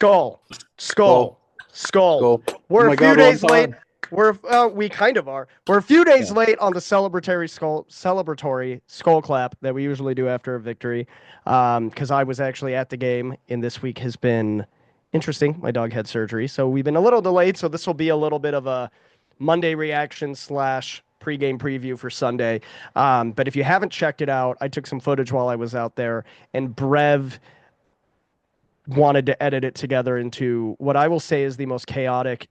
Skull, Skull, skull, skull. skull. Oh We're a my few God, we're on days late. time. We kind of are. We're a few days Yeah. late on the celebratory skull clap that we usually do after a victory. Because I was actually at the game, and this week has been interesting. My dog had surgery, so we've been a little delayed. So this will be a little bit of a Monday reaction slash pregame preview for Sunday. But if you haven't checked it out, I took some footage while I was out there, and Brev wanted to edit it together into what I will say is the most chaotic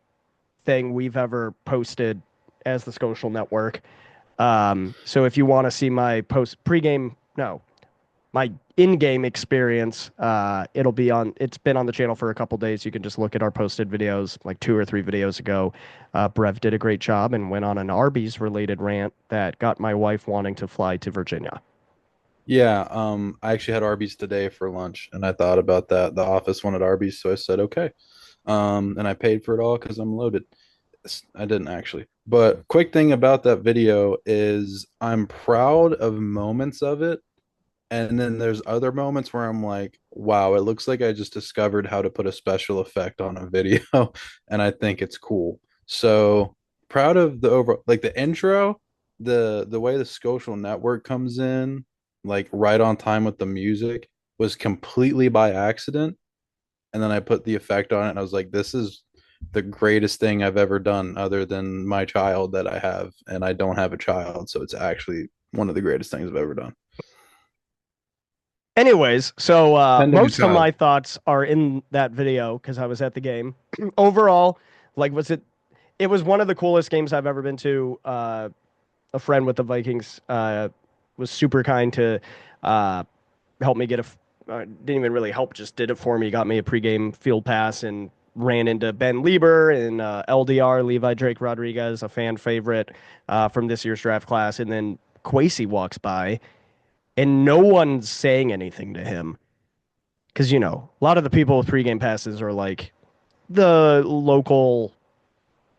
thing we've ever posted as the Skolcial Network. So if you want to see my pregame, no, my in-game experience, it's been on the channel for a couple days. You can just look at our posted videos, like 2 or 3 videos ago. Brev did a great job and went on an Arby's related rant that got my wife wanting to fly to Virginia. Yeah, I actually had Arby's today for lunch, and I thought about that. The office wanted Arby's, so I said okay. And I paid for it all because I'm loaded. I didn't actually. But quick thing about that video is I'm proud of moments of it, and then there's other moments where I'm like, wow, it looks like I just discovered how to put a special effect on a video, and I think it's cool. So proud of the over like the intro, the way the social network comes in, like right on time with the music, was completely by accident. And then I put the effect on it, and I was like, this is the greatest thing I've ever done, other than my child that I have, and I don't have a child, so it's actually one of the greatest things I've ever done. Anyways, so Pending a most of child. my thoughts are in that video because I was at the game. Overall, like, it was one of the coolest games I've ever been to. A friend with the Vikings was super kind to uh, help me didn't even really help, just did it for me. Got me a pregame field pass and ran into Ben Lieber and LDR, Levi Drake Rodriguez, a fan favorite from this year's draft class. And then Quasey walks by and no one's saying anything to him. Because, a lot of the people with pregame passes are like the local,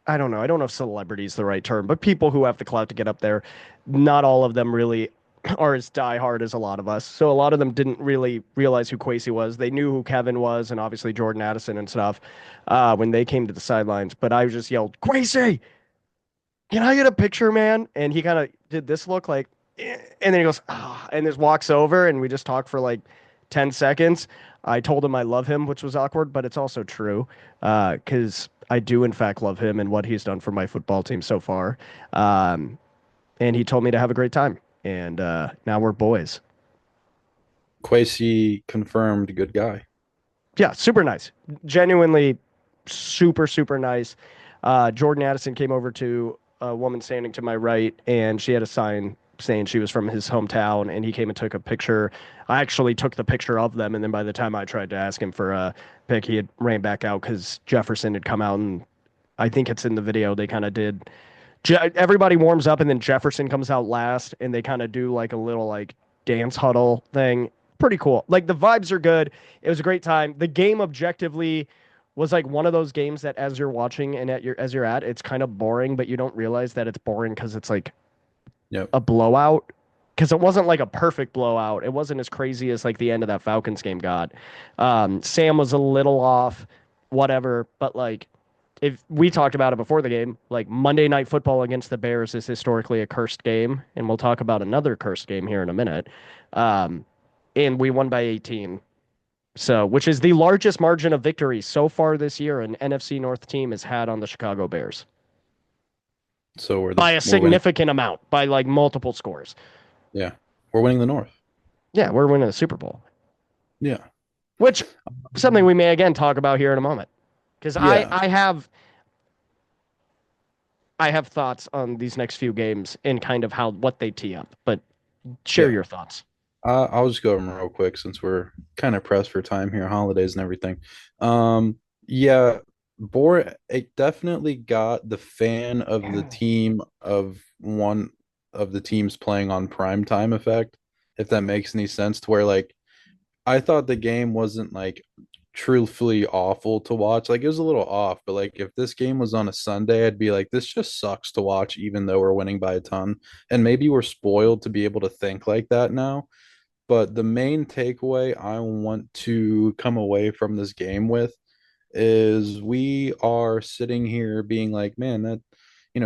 I don't know. I don't know if celebrity is the right term, but people who have the clout to get up there. Not all of them really are as diehard as a lot of us. So a lot of them didn't really realize who Quasey was. They knew who Kevin was and obviously Jordan Addison and stuff when they came to the sidelines. But I just yelled, Quasey, can I get a picture, man? And he kind of did this look like, and then he goes, ah, and just walks over and we just talked for like 10 seconds. I told him I love him, which was awkward, but it's also true because I do, in fact, love him and what he's done for my football team so far. Um, and he told me to have a great time. And now we're boys. Quasi confirmed good guy. Yeah, super nice. Genuinely super, super nice. Jordan Addison came over to a woman standing to my right, and she had a sign saying she was from his hometown, and he came and took a picture. I actually took the picture of them, and then by the time I tried to ask him for a pic, he had ran back out because Jefferson had come out, and I think it's in the video. They kind of did. Everybody warms up, and then Jefferson comes out last, and they kind of do like a little like dance huddle thing. Pretty cool. Like the vibes are good. It was a great time. The game objectively was like one of those games that as you're watching and as you're at, it's kind of boring, but you don't realize that it's boring because it's like Yep. a blowout. Because it wasn't like a perfect blowout. It wasn't as crazy as like the end of that Falcons game got. Sam was a little off, whatever. But like, if we talked about it before the game, like Monday Night Football against the Bears is historically a cursed game, and we'll talk about another cursed game here in a minute. Um, and we won by 18. So, which is the largest margin of victory so far this year an NFC North team has had on the Chicago Bears So by a we're winning. significant amount, by like multiple scores. Yeah, we're winning the North. Yeah, we're winning the Super Bowl, Yeah. which something we may again talk about here in a moment. Because Yeah. I have thoughts on these next few games and kind of how what they tee up, but share Yeah. your thoughts. I'll just go over 'em real quick since we're kind of pressed for time here, holidays and everything. Yeah, it definitely got the fan of the team of one of the teams playing on prime time effect, if that makes any sense, to where like I thought the game wasn't like truthfully awful to watch. Like it was a little off, but like if this game was on a Sunday, I'd be like, this just sucks to watch, even though we're winning by a ton. And maybe we're spoiled to be able to think like that now. But the main takeaway I want to come away from this game with is we are sitting here being like, man, that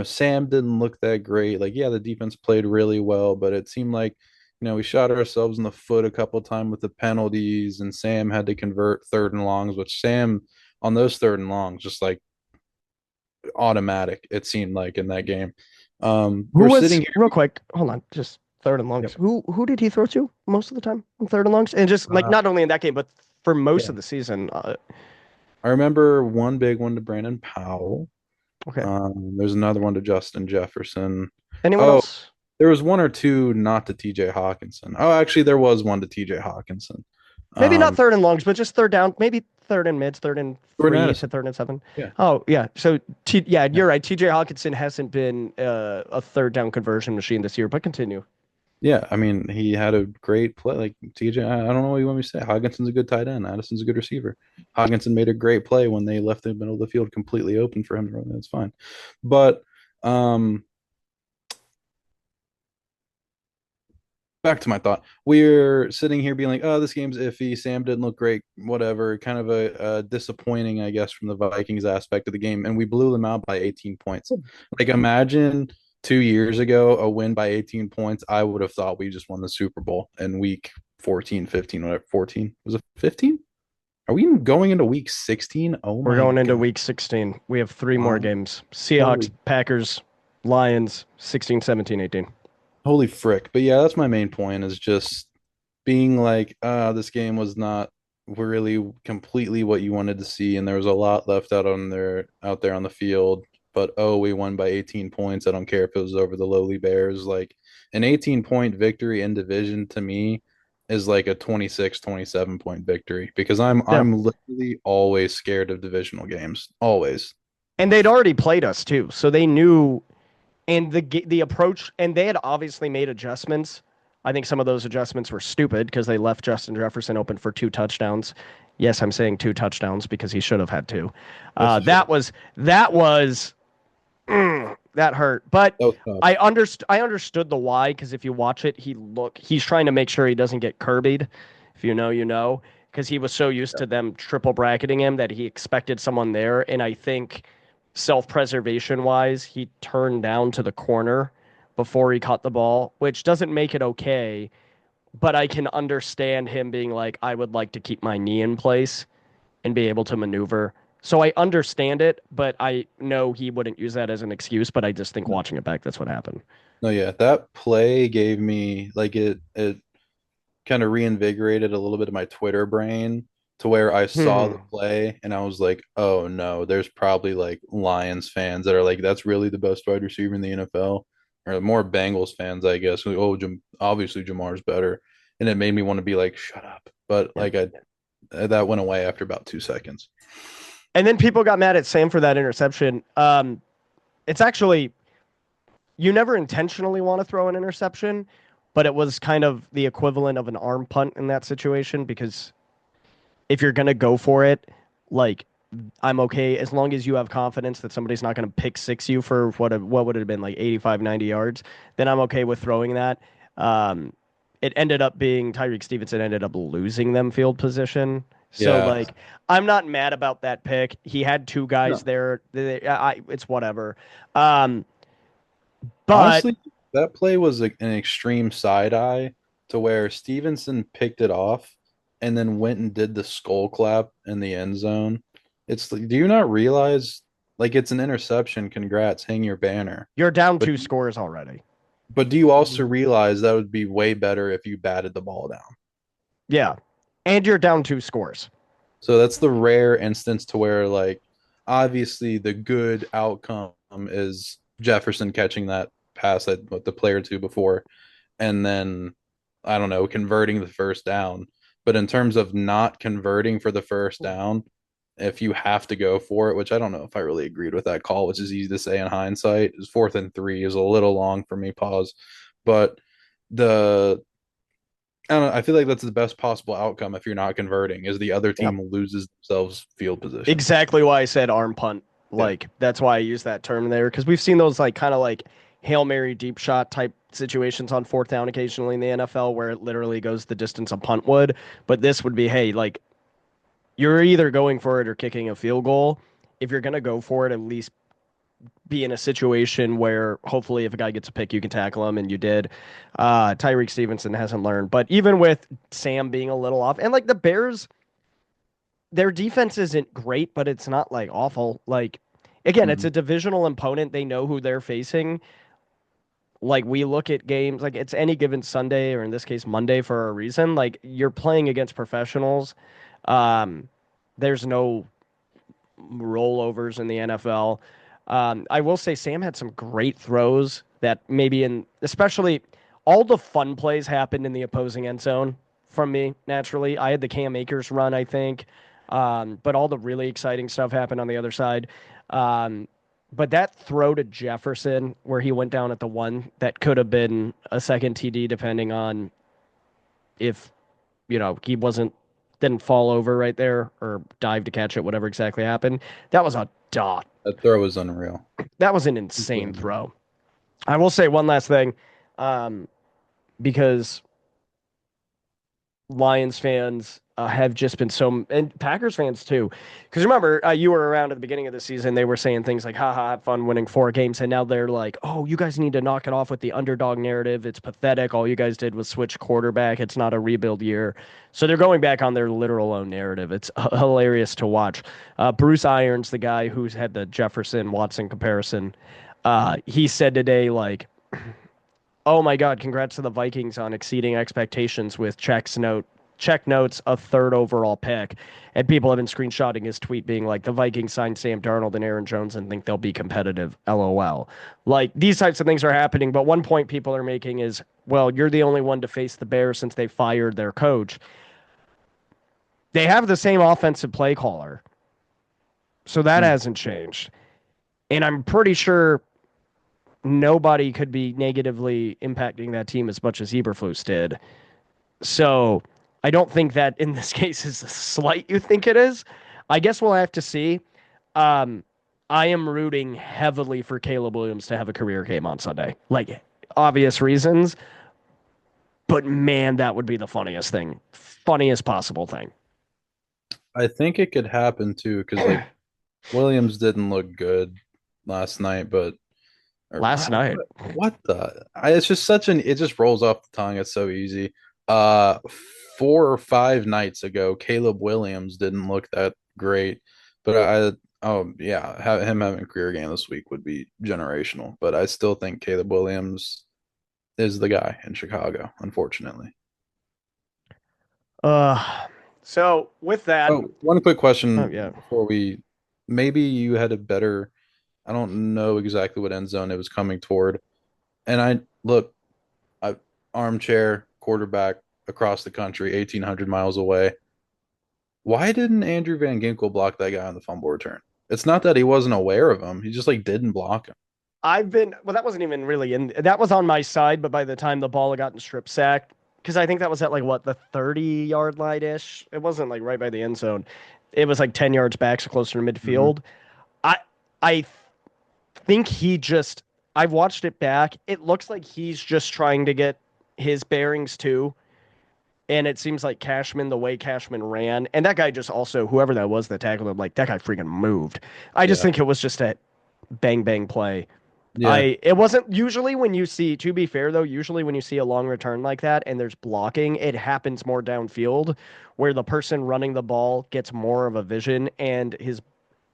Sam didn't look that great. Like, yeah, the defense played really well, but it seemed like, we shot ourselves in the foot a couple times with the penalties, and Sam had to convert third and longs, which Sam on those third and longs just like automatic, it seemed like in that game. Who We're was sitting here. real quick? Hold on, just third and longs. Yep. Who did he throw to most of the time on third and longs? And just like Uh, not only in that game, but for most yeah. of the season. I remember one big one to Brandon Powell. Okay. There's another one to Justin Jefferson. Anyone Oh, else? there was one or two not to TJ Hawkinson. Oh, actually, there was one to TJ Hawkinson. Maybe not Um, third and longs, but just third down. Maybe third and mids, third and Jordan three to Addison. third and seven. Yeah. Oh yeah. So yeah, Yeah. you're right. TJ Hawkinson hasn't been a third down conversion machine this year, but continue. Yeah. I mean, he had a great play. Like TJ, I don't know what you want me to say. Hawkinson's a good tight end. Addison's a good receiver. Hawkinson made a great play when they left the middle of the field completely open for him to run. That's fine. But um, back to my thought. We're sitting here being like, oh, this game's iffy. Sam didn't look great, whatever. Kind of a disappointing, I guess, from the Vikings aspect of the game. And we blew them out by 18 points. Like, imagine 2 years ago, a win by 18 points. I would have thought we just won the Super Bowl in week 14, 15, whatever. 14? Was it 15? Are we going into week 16? Oh We're my going into God. week 16. We have three more Um, games. Seahawks, holy Packers, Lions, 16, 17, 18. Holy frick. But yeah, that's my main point is just being like, this game was not really completely what you wanted to see, and there was a lot left out there on the field. But oh, we won by 18 points. I don't care if it was over the lowly Bears. Like an 18-point victory in division to me is like a 26, 27 point victory because I'm Yeah. I'm literally always scared of divisional games. Always. And they'd already played us too. So they knew and the approach and they had obviously made adjustments. I think some of those adjustments were stupid because they left Justin Jefferson open for two touchdowns. Yes, I'm saying two touchdowns because he should have had two. Yes, he should That have. was that was that hurt. But That was tough. I understood the why because if you watch it, he's trying to make sure he doesn't get Kirby'd. If you know, you know, because he was so used to them triple bracketing him that he expected someone there, and I think self-preservation wise, he turned down to the corner before he caught the ball, which doesn't make it okay. But I can understand him being like, I would like to keep my knee in place and be able to maneuver. So I understand it, but I know he wouldn't use that as an excuse. But I just think No, watching it back, that's what happened. no, yeah, that play gave me like it kind of reinvigorated a little bit of my Twitter brain to where I saw the Hmm. play and I was like, oh no, there's probably like Lions fans that are like, that's really the best wide receiver in the NFL, or more Bengals fans, I guess. Like, oh, obviously Jamar's better, and it made me want to be like, shut up. But Yeah. like I that went away after about 2 seconds. And then people got mad at Sam for that interception. It's actually you never intentionally want to throw an interception, but it was kind of the equivalent of an arm punt in that situation because if you're gonna go for it, like I'm okay as long as you have confidence that somebody's not gonna pick six you for what would it have been like 85, 90 yards, then I'm okay with throwing that. Um, it ended up being Tyreek Stevenson ended up losing them field position. So Yeah. like I'm not mad about that pick. He had two guys No. there. It's whatever. Um, but Honestly, that play was like an extreme side eye to where Stevenson picked it off and then went and did the skull clap in the end zone. It's like, do you not realize like it's an interception? Congrats, hang your banner. you're down But two scores already. but do you also realize that would be way better if you batted the ball down? Yeah. And you're down two scores. So that's the rare instance to where like obviously the good outcome is Jefferson catching that pass that what the player two before and then I don't know, converting the first down. But in terms of not converting for the first down, if you have to go for it, which I don't know if I really agreed with that call, which is easy to say in hindsight, is 4th and 3 is a little long for me. Pause, but the I don't know, I feel like that's the best possible outcome if you're not converting, is the other Yeah. team loses themselves field position. Exactly why I said arm punt. Yeah, Like that's why I use that term there because we've seen those like kind of like Hail Mary deep shot type situations on fourth down occasionally in the NFL where it literally goes the distance a punt would. But this would be, hey, like You're either going for it or kicking a field goal. If you're going to go for it, at least be in a situation where hopefully if a guy gets a pick, you can tackle him, and you did. Tyreek Stevenson hasn't learned. But even with Sam being a little off, and like the Bears, their defense isn't great, but it's not like awful. Like, again, it's Hmm. a divisional opponent. They know who they're facing. Like, we look at games, like, it's any given Sunday, or in this case, Monday for a reason. Like, you're playing against professionals. Um, there's no rollovers in the NFL. I will say Sam had some great throws that maybe especially all the fun plays happened in the opposing end zone from me, naturally. I had the Cam Akers run, I think, but all the really exciting stuff happened on the other side. Um, but that throw to Jefferson, where he went down at the one, that could have been a second TD, depending on if he didn't fall over right there or dive to catch it, whatever exactly happened. That was a dot. That throw was unreal. That was an insane throw. I will say one last thing, um, because Lions fans have just been and Packers fans too. Because remember, you were around at the beginning of the season. They were saying things like, haha, have fun winning 4 games. And now they're like, oh, you guys need to knock it off with the underdog narrative. It's pathetic. All you guys did was switch quarterback. It's not a rebuild year. So they're going back on their literal own narrative. It's hilarious to watch. Bruce Irons, the guy who's had the Jefferson Watson comparison, he said today, like, oh my God, congrats to the Vikings on exceeding expectations with check notes, a third overall pick. And people have been screenshotting his tweet being like, the Vikings signed Sam Darnold and Aaron Jones and think they'll be competitive. LOL. Like, these types of things are happening. But one point people are making is, well, you're the only one to face the Bears since they fired their coach. They have the same offensive play caller. So that Hmm. hasn't changed. And I'm pretty sure nobody could be negatively impacting that team as much as Eberflus did. So I don't think that in this case is the slight you think it is. I guess we'll have to see. Um, I am rooting heavily for Caleb Williams to have a career game on Sunday. Like, obvious reasons, but man, that would be the funniest thing. Funniest possible thing. I think it could happen too, because like Williams didn't look good last night, but or Last night. what the? It's just such an. It just rolls off the tongue. It's so easy. Uh, 4 or 5 nights ago, Caleb Williams didn't look that great, but oh yeah, him having a career game this week would be generational. But I still think Caleb Williams is the guy in Chicago, unfortunately. Uh, so with that, Oh, one quick oh question yeah, before we. Maybe you had a better. I don't know exactly what end zone it was coming toward. And I look, I armchair quarterback across the country, 1,800 miles away. Why didn't Andrew Van Ginkel block that guy on the fumble return? It's not that he wasn't aware of him. He just like didn't block him. well, that wasn't even really that was on my side, but by the time the ball had gotten strip sacked, because I think that was at like what, the 30-yard line ish. It wasn't like right by the end zone. It was like 10 yards back, so closer to Hmm. midfield. I I think he just I've watched it back. It looks like he's just trying to get his bearings too. And it seems like Cashman, the way Cashman ran, and that guy just also, whoever that was that tackled him, like that guy freaking moved. I just Yeah. think it was just a bang bang play. Yeah. It wasn't usually when you see, to be fair though, usually when you see a long return like that and there's blocking, it happens more downfield where the person running the ball gets more of a vision, and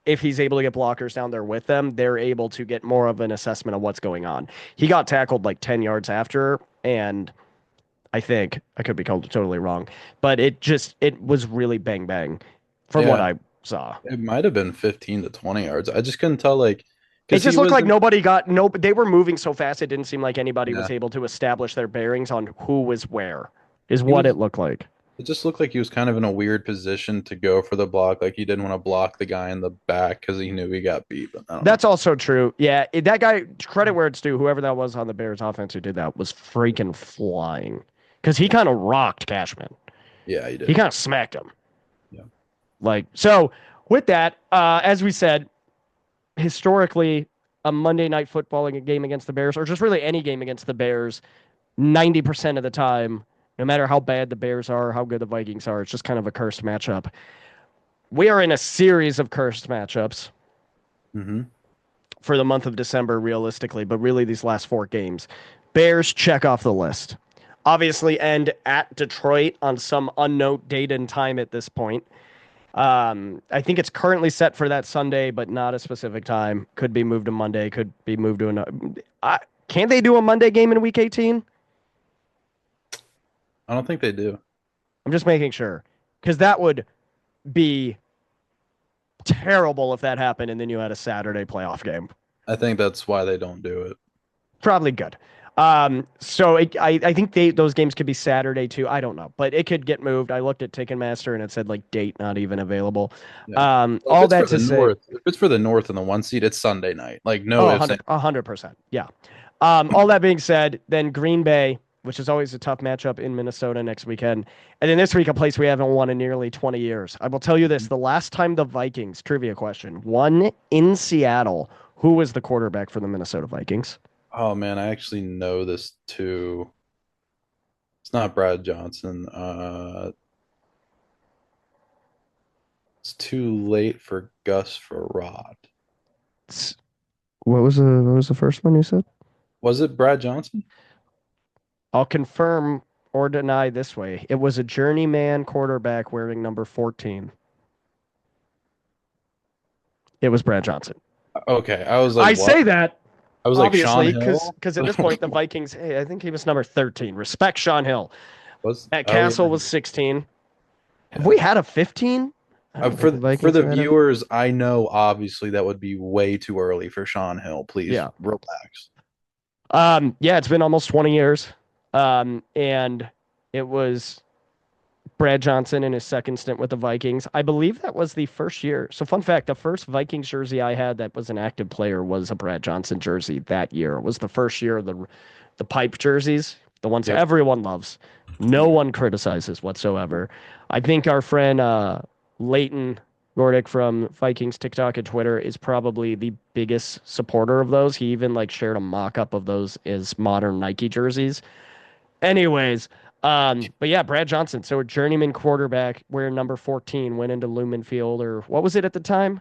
if he's able to get blockers down there with them, they're able to get more of an assessment of what's going on. He got tackled like 10 yards after, and I think I could be totally wrong, but it was really bang bang from what Yeah. I saw. It might have been 15 to 20 yards. I just couldn't tell, like, It because he just looked was, like nobody got no. They were moving so fast, it didn't seem like anybody yeah, was able to establish their bearings on who was where. Is he what it was, looked like. it just looked like he was kind of in a weird position to go for the block. Like he didn't want to block the guy in the back because he knew he got beat. But I don't know. That's also true. Yeah, that guy. Credit where it's due. Whoever that was on the Bears offense who did that was freaking flying, because he Yeah. kind of rocked Cashman. Yeah, he He did. kind of smacked him. Yeah. Like, so. With that, as we said, historically, a Monday night football game against the Bears, or just really any game against the Bears, 90% of the time, no matter how bad the Bears are, how good the Vikings are, it's just kind of a cursed matchup. we are in a series of cursed matchups Hmm. for the month of December, realistically, but really these last 4 games. Bears check off the list. Obviously, end at Detroit on some unknown date and time at this point. I think it's currently set for that Sunday, but not a specific time. Could be moved to Monday. Could be moved to another. Can't they do a Monday game in Week 18? I don't think they do. I'm just making sure because that would be terrible if that happened, and then you had a Saturday playoff game. I think that's why they don't do it. Probably good. I think those games could be Saturday too. I don't know, but it could get moved. I looked at Ticketmaster and it said like date not even available. Yeah. Well, if All it's for that the to say, North, if it's for the North and the 1 seed, it's Sunday night. Like oh, no ifs. 100%. Yeah. All that being said, then Green Bay, which is always a tough matchup in Minnesota next weekend. And then this week, a place we haven't won in nearly 20 years. I will tell you this, the last time the Vikings, trivia question, won in Seattle, who was the quarterback for the Minnesota Vikings? Oh man, I actually know this too. It's not Brad Johnson. It's too late for Gus Farad. What was the first one you said? Was it Brad Johnson? I'll confirm or deny this way. It was a journeyman quarterback wearing number 14. It was Brad Johnson. Okay, I was like, I what? say that I was like Sean obviously because Hill. at this point the Vikings, hey, I think he was number 13. Respect Sean Hill. Was At oh yeah, Castle was 16. Have we yeah. had a 15? I don't think the For Vikings the have had a. viewers, I know obviously that would be way too early for Sean Hill. Please Yeah. relax. Yeah, it's been almost 20 years. And it was Brad Johnson in his second stint with the Vikings. I believe that was the first year. So, fun fact, the first Vikings jersey I had that was an active player was a Brad Johnson jersey that year. It was the first year of the pipe jerseys, the ones Yep. everyone loves. No one criticizes whatsoever. I think our friend Leighton Gordick from Vikings TikTok and Twitter is probably the biggest supporter of those. He even like shared a mock-up of those as modern Nike jerseys. Anyways, but yeah, Brad Johnson. So a journeyman quarterback wearing number 14 went into Lumen Field, or what was it at the time?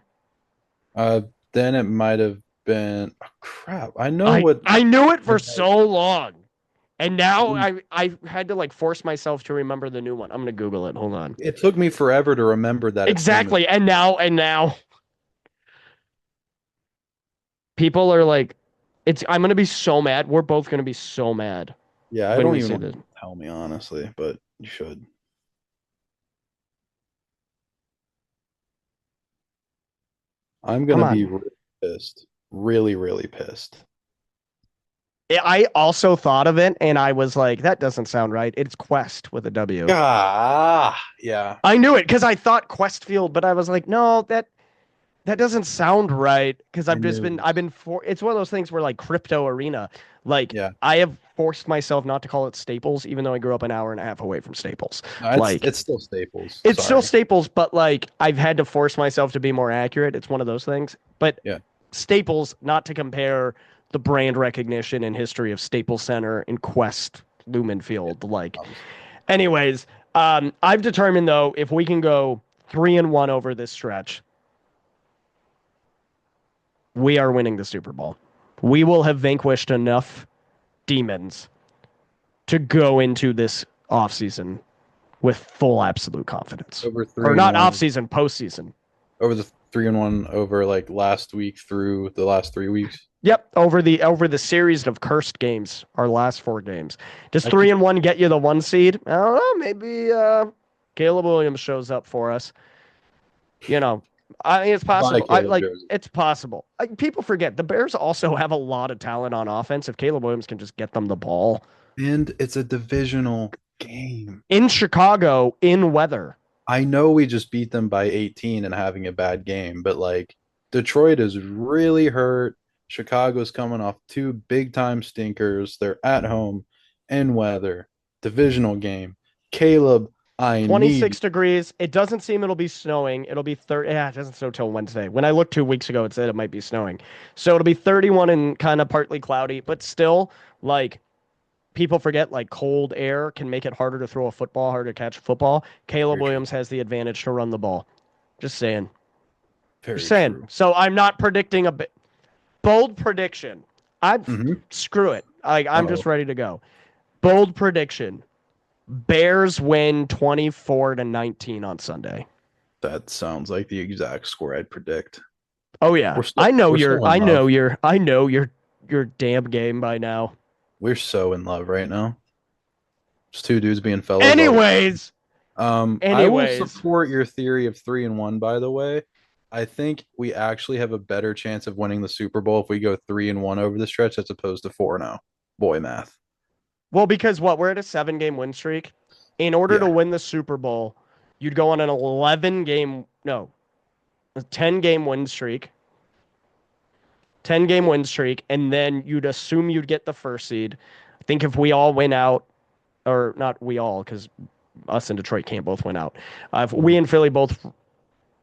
Uh, then it might have been crap. I know I what. I knew it for so long. And now I had to like force myself to remember the new one. I'm gonna Google it. Hold on. It took me forever to remember that it's Lumen. Exactly. And now people are like, I'm gonna be so mad. We're both gonna be so mad Yeah, I when don't we even see want this. you to tell me honestly, but you should. I'm Come gonna be on. really pissed. Really, really pissed. I also thought of it and I was like, that doesn't sound right. It's Quest with a W. Ah, yeah. I knew it because I thought Questfield, but I was like, no, that doesn't sound right because I knew. I've been for it's one of those things where like crypto arena, like Yeah. I have forced myself not to call it Staples, even though I grew up an hour and a half away from Staples. No, Like it's still Staples. it's still Sorry. Staples, but like I've had to force myself to be more accurate. It's one of those things. But Yeah. Staples, not to compare the brand recognition and history of Staples Center and Quest Lumen Yeah. Field. Like, Obviously. anyways, I've determined though if we can go 3-1 over this stretch, we are winning the Super Bowl. We will have vanquished enough demons to go into this offseason with full absolute confidence. Over Or three and not one. offseason, postseason. Over the 3-1 over like last week through the last 3 weeks. Yep, over the series of cursed games, our last 4 games. Does I three keep and one get you the 1 seed? I don't know. Maybe Caleb Williams shows up for us. You know, I mean, it's buy possible. Caleb jersey. It's possible. People forget the Bears also have a lot of talent on offense. If Caleb Williams can just get them the ball And it's a divisional game. in Chicago in weather. I know we just beat them by 18 and having a bad game, but like Detroit is really hurt. Chicago's coming off 2 big time stinkers. They're at home in weather, divisional game. Caleb, I need 26 degrees. It doesn't seem it'll be snowing. It'll be 30. Yeah, it doesn't snow till Wednesday. When I looked 2 weeks ago, it said it might be snowing. So it'll be 31 and kind of partly cloudy, but still, like, people forget, like, cold air can make it harder to throw a football, harder to catch a football. Caleb very true. Williams has the advantage to run the ball. Just saying. Just Very saying. true. So I'm not predicting a bold prediction. I'm Mm-hmm. screw it. Like I'm just Oh, ready to go. Bold prediction. Bears win 24-19 on Sunday. that sounds like the exact score I'd predict. Oh yeah. We're so we're so in love. I know your damn game by now. We're so in love right now. Just two dudes being fellas. Love it. Anyways, I will anyways. support your theory of 3-1, by the way. I think we actually have a better chance of winning the Super Bowl if we go 3-1 over the stretch as opposed to 4-0. Boy math. Well, because what? We're at a 7-game win streak. In order to Yeah. win the Super Bowl, you'd go on an 11 game, no, a 10-game win streak. 10-game win streak, and then you'd assume you'd get the first seed. I think if we all win out, or not we all, because us and Detroit can't both win out. If we and Philly both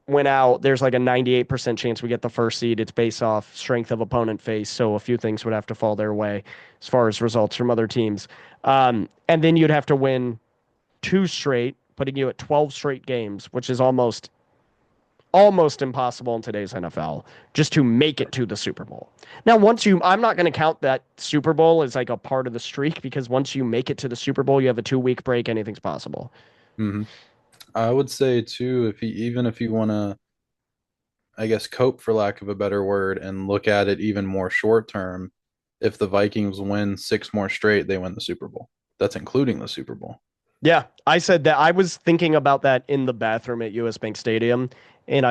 win out, there's like a 98% chance we get the first seed. It's based off strength of opponent face, so a few things would have to fall their way as far as results from other teams. And then you'd have to win two straight, putting you at 12 straight games, which is almost impossible in today's NFL just to make it to the Super Bowl. Now, I'm not going to count that Super Bowl as like a part of the streak because once you make it to the Super Bowl, you have a 2 week break. Anything's possible. Hmm. I would say too, even if you want to, I guess, cope for lack of a better word, and look at it even more short term, if the Vikings win six more straight, they win the Super Bowl. That's including the Super Bowl. Yeah, I said that. I was thinking about that in the bathroom at US Bank Stadium, and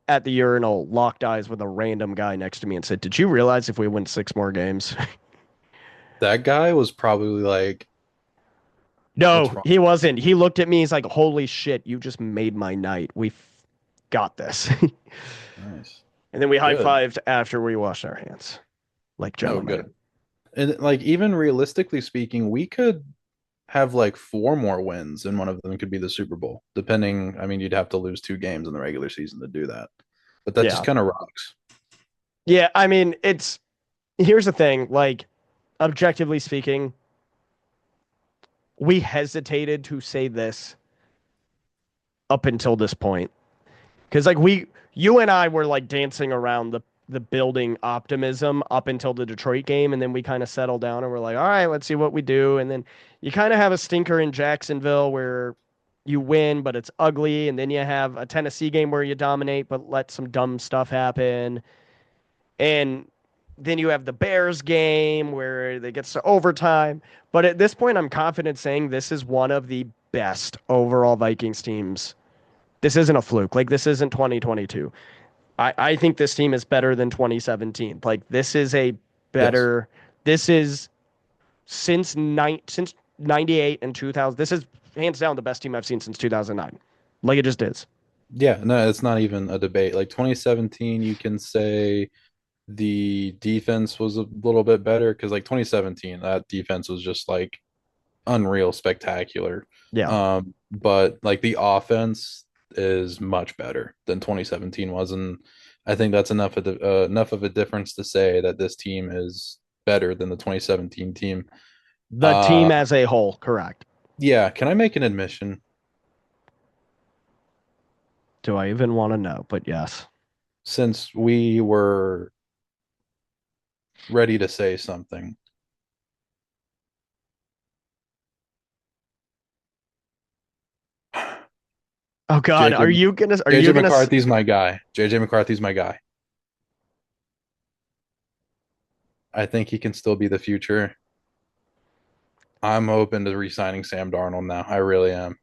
at the urinal, locked eyes with a random guy next to me and said, "Did you realize if we win 6 more games?" That guy was probably like, "What's No, wrong?" he wasn't. He looked at me. He's like, "Holy shit, you just made my night. Got this." Nice, And then we high good. fived after we washed our hands, like Oh, gentlemen. good. And like even realistically speaking, we could have like four more wins, and one of them could be the Super Bowl. Depending, I mean, you'd have to lose two games in the regular season to do that, but that just Yeah. kind of rocks. Yeah. I mean, here's the thing. Like, objectively speaking, we hesitated to say this up until this point. Because, like, you and I were like dancing around the building optimism up until the Detroit game. And then we kind of settled down and we're like, all right, let's see what we do. And then you kind of have a stinker in Jacksonville where you win, but it's ugly. And then you have a Tennessee game where you dominate, but let some dumb stuff happen. And then you have the Bears game where it gets to overtime. But at this point, I'm confident saying this is one of the best overall Vikings teams. This isn't a fluke. Like, this isn't 2022. I think this team is better than 2017. Like, this is a Yes. better. This is since 98 and 2000. This is hands down the best team I've seen since 2009. Like, it just is. Yeah, no, it's not even a debate. Like 2017, you can say the defense was a little bit better because like 2017, that defense was just like unreal, spectacular. Yeah. But like the offense is much better than 2017 was, and I think that's enough of a difference to say that this team is better than the 2017 team. The Uh, team as a whole, correct. yeah, can I make an admission? Do I even want to know? But yes. Since we were ready to say something, Oh God, JJ are JJ you gonna? McCarthy's my guy. JJ McCarthy's my guy. I think he can still be the future. I'm open to re-signing Sam Darnold now. I really am.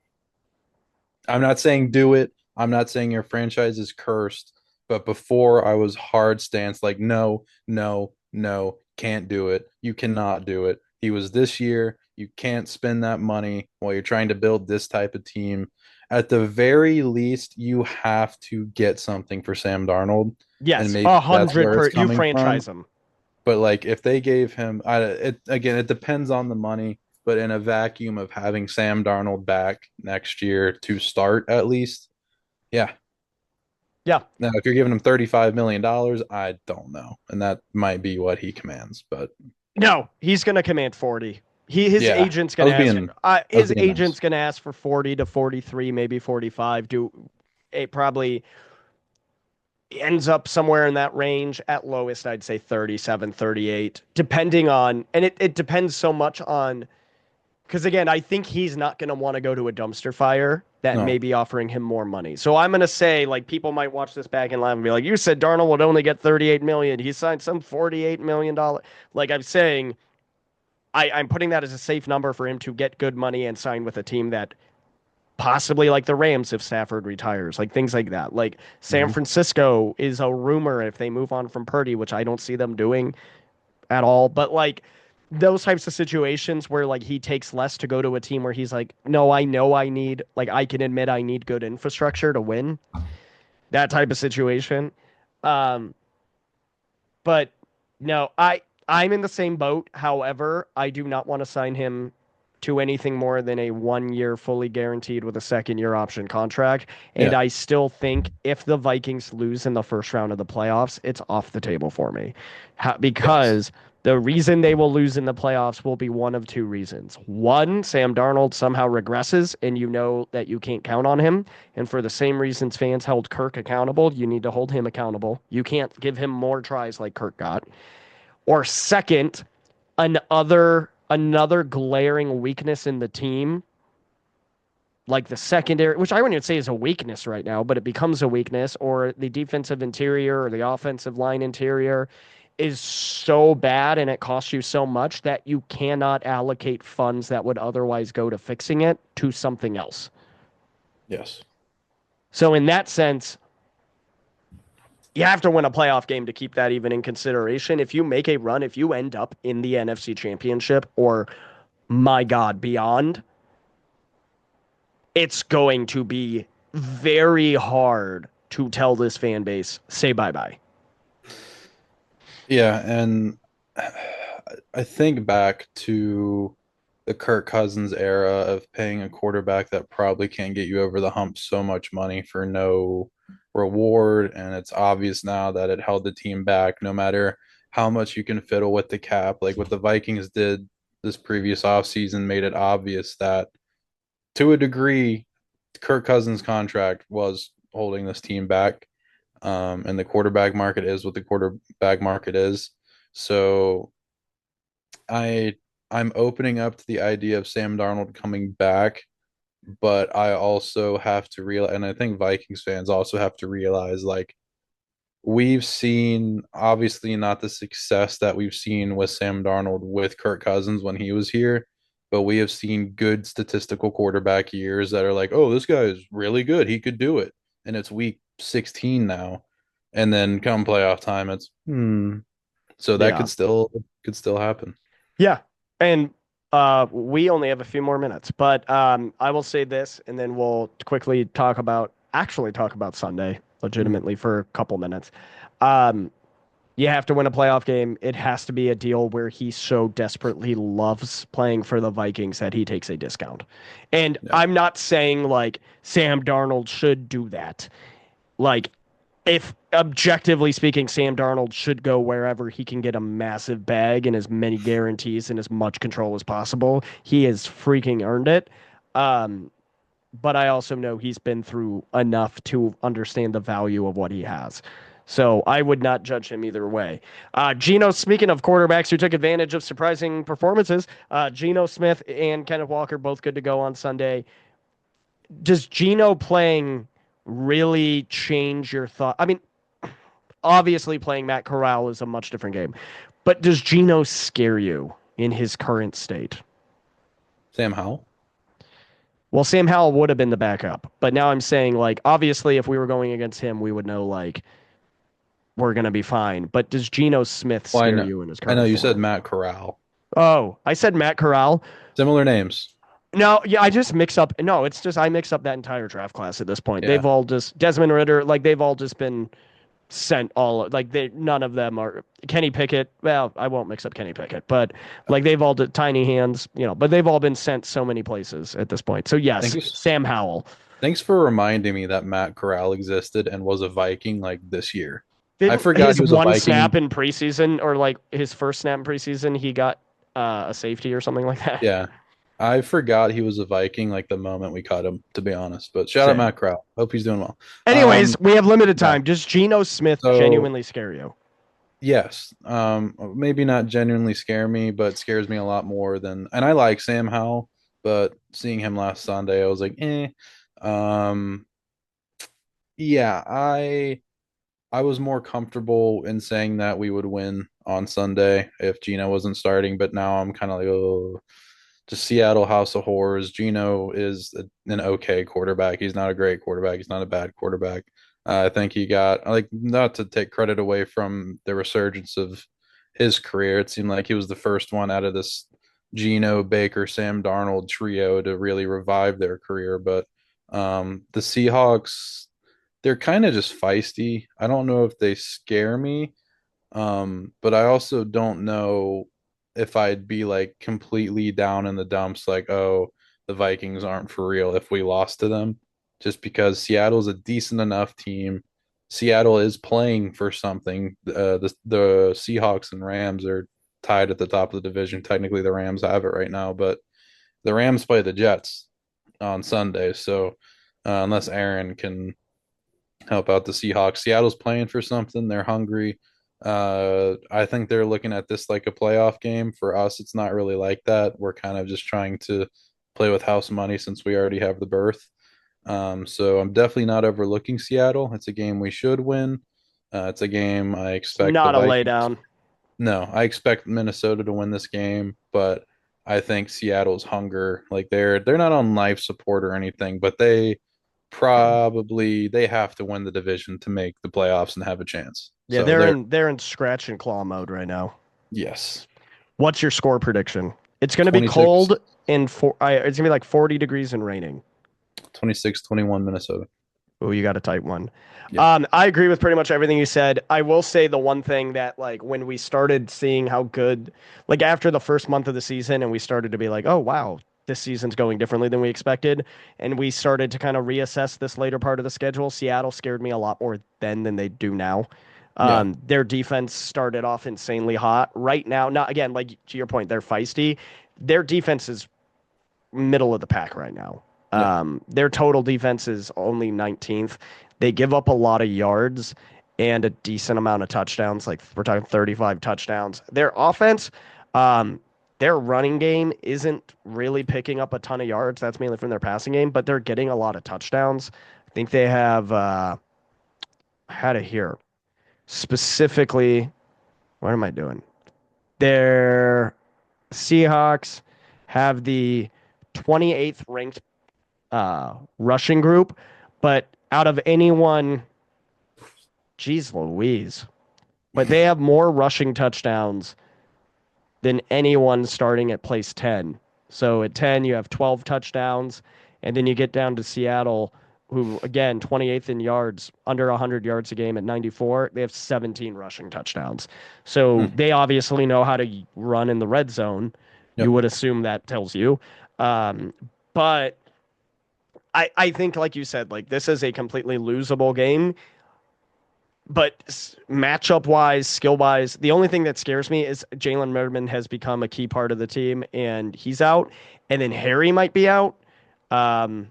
I'm not saying do it. I'm not saying your franchise is cursed. But before I was hard stance like no, no, no, can't do it. You cannot do it. He was this year. You can't spend that money while you're trying to build this type of team. At the very least, you have to get something for Sam Darnold, and Yes, maybe a that's hundred where per. it's You coming from. franchise him. But like if they gave him, it again, it depends on the money. But in a vacuum of having Sam Darnold back next year to start at least, yeah. Yeah. Now if you're giving him $35 million, I don't know, and that might be what he commands. But No, he's gonna command 40. His yeah, agent's I gonna was ask. being I was His being agent's nice. gonna ask for 40 to 43, maybe 45. it probably ends up somewhere in that range. At lowest, I'd say 37, 38, depending on, and it depends so much on, because again, I think he's not going to want to go to a dumpster fire that may No, be offering him more money. So I'm going to say, like, people might watch this back in live and be like, you said Darnold would only get 38 million. He signed some $48 million. Like I'm saying, I'm putting that as a safe number for him to get good money and sign with a team that possibly like the Rams if Stafford retires, like things like that. Like San hmm, Francisco is a rumor if they move on from Purdy, which I don't see them doing at all. But like those types of situations where like he takes less to go to a team where he's like, no, I know I need, like I can admit I need good infrastructure to win. That type of situation. Um, but no, I'm in the same boat. However, I do not want to sign him to anything more than a 1 year fully guaranteed with a second year option contract. And yeah, I still think if the Vikings lose in the first round of the playoffs, it's off the table for me. yes, Because the reason they will lose in the playoffs will be one of two reasons. One, Sam Darnold somehow regresses and you know that you can't count on him. And for the same reasons fans held Kirk accountable, you need to hold him accountable. You can't give him more tries like Kirk got. Or second, another glaring weakness in the team, like the secondary, which I wouldn't even say is a weakness right now, but it becomes a weakness, or the defensive interior or the offensive line interior is so bad and it costs you so much that you cannot allocate funds that would otherwise go to fixing it to something else. yes. So in that sense, you have to win a playoff game to keep that even in consideration. If you make a run, if you end up in the NFC Championship or my God, beyond, it's going to be very hard to tell this fan base, say bye bye. Yeah, and I think back to the Kirk Cousins era of paying a quarterback that probably can't get you over the hump so much money for no reward. And it's obvious now that it held the team back no matter how much you can fiddle with the cap. Like what the Vikings did this previous offseason made it obvious that to a degree, Kirk Cousins' contract was holding this team back. And the quarterback market is what the quarterback market is. So I I'm opening up to the idea of Sam Darnold coming back, but I also have to realize, and I think Vikings fans also have to realize, like we've seen obviously not the success that we've seen with Sam Darnold with Kirk Cousins when he was here, but we have seen good statistical quarterback years that are like, oh, this guy is really good. He could do it. And it's week 16 now. And then come playoff time, it's So that Yeah. could still happen. Yeah. And we only have a few more minutes, but I will say this and then we'll quickly actually talk about Sunday Mhm. legitimately for a couple minutes. Um, you have to win a playoff game. It has to be a deal where he so desperately loves playing for the Vikings that he takes a discount. And Yeah. I'm not saying like Sam Darnold should do that. Like, if objectively speaking, Sam Darnold should go wherever he can get a massive bag and as many guarantees and as much control as possible. He has freaking earned it. Um, but I also know he's been through enough to understand the value of what he has. So I would not judge him either way. Geno, speaking of quarterbacks who took advantage of surprising performances, Geno Smith and Kenneth Walker both good to go on Sunday. Does Geno playing really change your thought? I mean, obviously playing Matt Corral is a much different game, but does Geno scare you in his current state? Sam Howell? Well, Sam Howell would have been the backup, but now I'm saying like obviously if we were going against him, we would know like we're gonna be fine. But does Geno Smith Well, scare you in his I know current you said form? Matt Corral. Oh, I said Matt Corral. Similar names. No, yeah, I just mix up. No, it's just I mix up that entire draft class at this point. Yeah. They've all just Desmond Ritter, like they've all just been sent all like they none of them are Kenny Pickett. Well, I won't mix up Kenny Pickett, but like they've all tiny hands, but they've all been sent so many places at this point. So Thank yes, you. Sam Howell. Thanks for reminding me that Matt Corral existed and was a Viking like this year. I Didn't forgot his he was a one snap Viking. in preseason or like his first snap in preseason, he got a safety or something like that? Yeah. I forgot he was a Viking like the moment we cut him, to be honest. But shout out Same. Matt Crowell. Hope he's doing well. Anyways, we have limited Yeah. time. Does Geno Smith So genuinely scare you? yes, maybe not genuinely scare me, but scares me a lot more than. And I like Sam Howell, but seeing him last Sunday, I was like, eh. Um, yeah, I was more comfortable in saying that we would win on Sunday if Gino wasn't starting, but now I'm kind of like, oh, just Seattle House of Horrors. Gino is an okay quarterback. He's not a great quarterback. He's not a bad quarterback. I think he got like not to take credit away from the resurgence of his career. It seemed like he was the first one out of this Gino Baker Sam Darnold trio to really revive their career. But the Seahawks, they're kind of just feisty. I don't know if they scare me, but I also don't know if I'd be like completely down in the dumps, like, oh, the Vikings aren't for real if we lost to them, just because Seattle's a decent enough team. Seattle is playing for something. The Seahawks and Rams are tied at the top of the division. Technically, the Rams have it right now, but the Rams play the Jets on Sunday. So unless Aaron can help out the Seahawks. Seattle's playing for something. They're hungry. I think they're looking at this like a playoff game. For us, it's not really like that. We're kind of just trying to play with house money since we already have the berth. So I'm definitely not overlooking Seattle. It's a game we should win. It's a game I It's expect the not a Vikings. laydown. No, I expect Minnesota to win this game, but I think Seattle's hunger, like they're not on life support or anything, but they have to win the division to make the playoffs and have a chance. Yeah, So they're they're in they're in scratch and claw mode right now. yes, What's your score prediction? It's going to be 26, cold and it's going to be like 40 degrees and raining. 26-21 Minnesota. Oh, you got a tight one. Yeah. I agree with pretty much everything you said. I will say the one thing that, like, when we started seeing how good, like, after the first month of the season, and we started to be like, oh, wow, this season's going differently than we expected, and we started to kind of reassess this later part of the schedule, Seattle scared me a lot more then than they do now. Yeah. Their defense started off insanely hot. Right now, not again, like to your point, they're feisty. Their defense is middle of the pack right now. Yeah. Their total defense is only 19th. They give up a lot of yards and a decent amount of touchdowns. Like we're talking 35 touchdowns. Their offense, um, their running game isn't really picking up a ton of yards. That's mainly from their passing game, but they're getting a lot of touchdowns. I think they have had it here specifically. What am I doing? Their Seahawks have the 28th ranked rushing group, but out of anyone, geez Louise, but they have more rushing touchdowns than anyone starting at place 10. So at 10, you have 12 touchdowns, and then you get down to Seattle, who, again, 28th in yards, under 100 yards a game at 94. They have 17 rushing touchdowns. So Hmm. they obviously know how to run in the red zone. You Yep. would assume that tells you. Um, but I think, like you said, like this is a completely losable game. But matchup wise, skill wise, the only thing that scares me is Jalen Merman has become a key part of the team, and he's out, and then Harry might be out, um,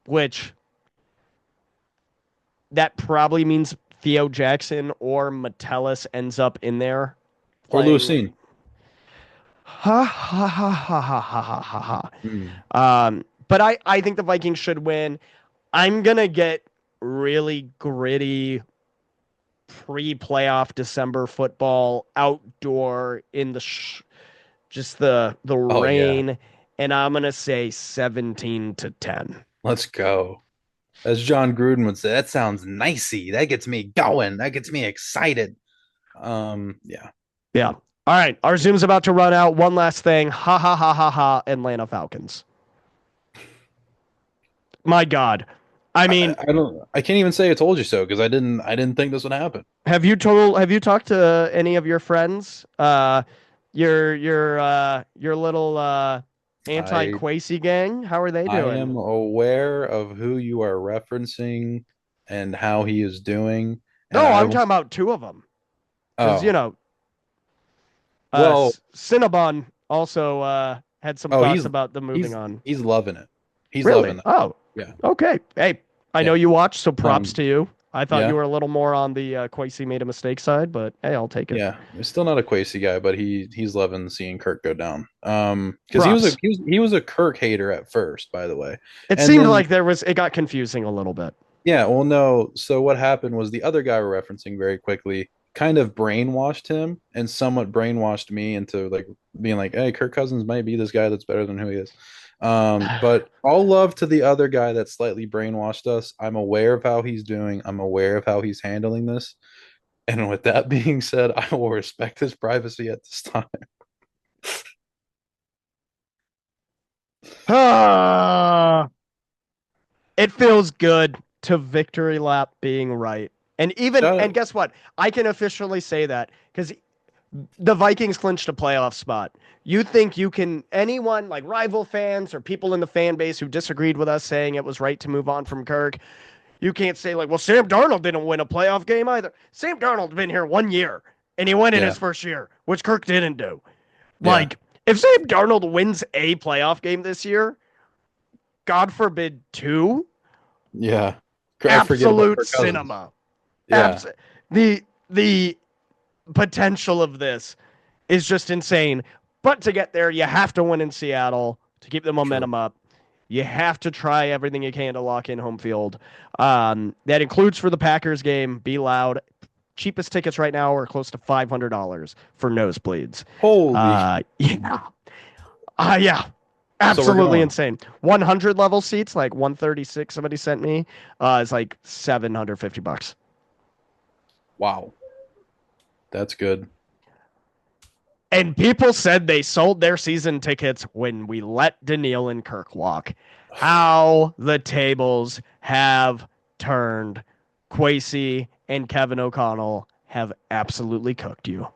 which that probably means Theo Jackson or Metellus ends up in there Or playing. Lucine. Ha ha ha ha ha ha ha ha ha. Hmm. But I think the Vikings should win. I'm gonna get really gritty pre-playoff December football outdoor in the just the Oh yeah. rain, and I'm gonna say 17-10. Let's go. As John Gruden would say, that sounds nicey. That gets me going. That gets me excited. Yeah. Yeah. All right, our Zoom's about to run out. One last thing. Ha ha ha ha ha. Atlanta Falcons. My God. I mean, I don't. I can't even say I told you so because I didn't think this would happen. have you talked to any of your friends? Your little I anti-Quasey gang? How are they I doing? am aware of who you are referencing and how he is doing, and No, I'm I've talking about two of them. Because, oh you know, well, Cinnabon also had some Oh, thoughts about the moving he's on. he's loving it. He's Really? loving it. Oh, Yeah. okay. Hey, I know Yeah. you watched, so props Um, to you. I thought you yeah. were a little more on the Quasi made a mistake side, but hey, I'll take it. Yeah. He's still not a Quasi guy, but he's loving seeing Kirk go down. Because Props. he was a Kirk hater at first, by the way. It And seemed then like it got confusing a little bit. yeah, well, no. So what happened was the other guy we're referencing very quickly kind of brainwashed him and somewhat brainwashed me into like being like, hey, Kirk Cousins might be this guy that's better than who he is. But all love to the other guy that slightly brainwashed us. I'm aware of how he's doing. I'm aware of how he's handling this. And with that being said, I will respect his privacy at this time. Ah, it feels good to victory lap being right. And Shout guess what? I can officially say that because the Vikings clinched a playoff spot. You think you can, anyone like rival fans or people in the fan base who disagreed with us saying it was right to move on from Kirk, you can't say, like, well, Sam Darnold didn't win a playoff game either. Sam Darnold's been here 1 year and he won in his yeah, first year, which Kirk didn't do. yeah, Like, if Sam Darnold wins a playoff game this year, God forbid two, yeah. I forget about absolute Kirk Cousins. cinema. Yeah, The potential of this is just insane. But to get there, you have to win in Seattle to keep the true. momentum up. You have to try everything you can to lock in home field. That includes for the Packers game. Be loud. Cheapest tickets right now are close to $500 for nosebleeds. Holy. Yeah, yeah, So we're absolutely going. insane. 100 level seats, like 136. Somebody sent me, is like $750. Wow. That's good. And people said they sold their season tickets when we let Daniil and Kirk walk. How the tables have turned. Quasey and Kevin O'Connell have absolutely cooked you.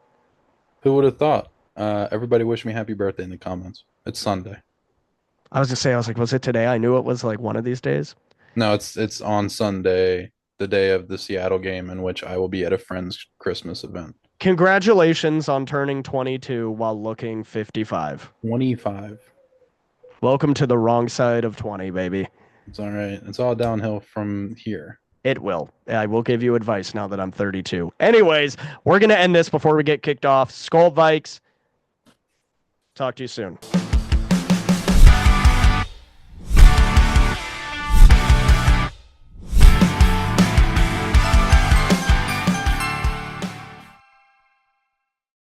Who would have thought? Everybody wish me happy birthday in the comments. It's Sunday. I was gonna say, I was like, was it today? I knew it was like one of these days. No, it's on Sunday, the day of the Seattle game, in which I will be at a friend's Christmas event. Congratulations on turning 22 while looking 55. 25. Welcome to the wrong side of 20, baby. It's all right. It's all downhill from here. It will. I will give you advice now that I'm 32. Anyways, we're going to end this before we get kicked off. Skull Vikes. Talk to you soon.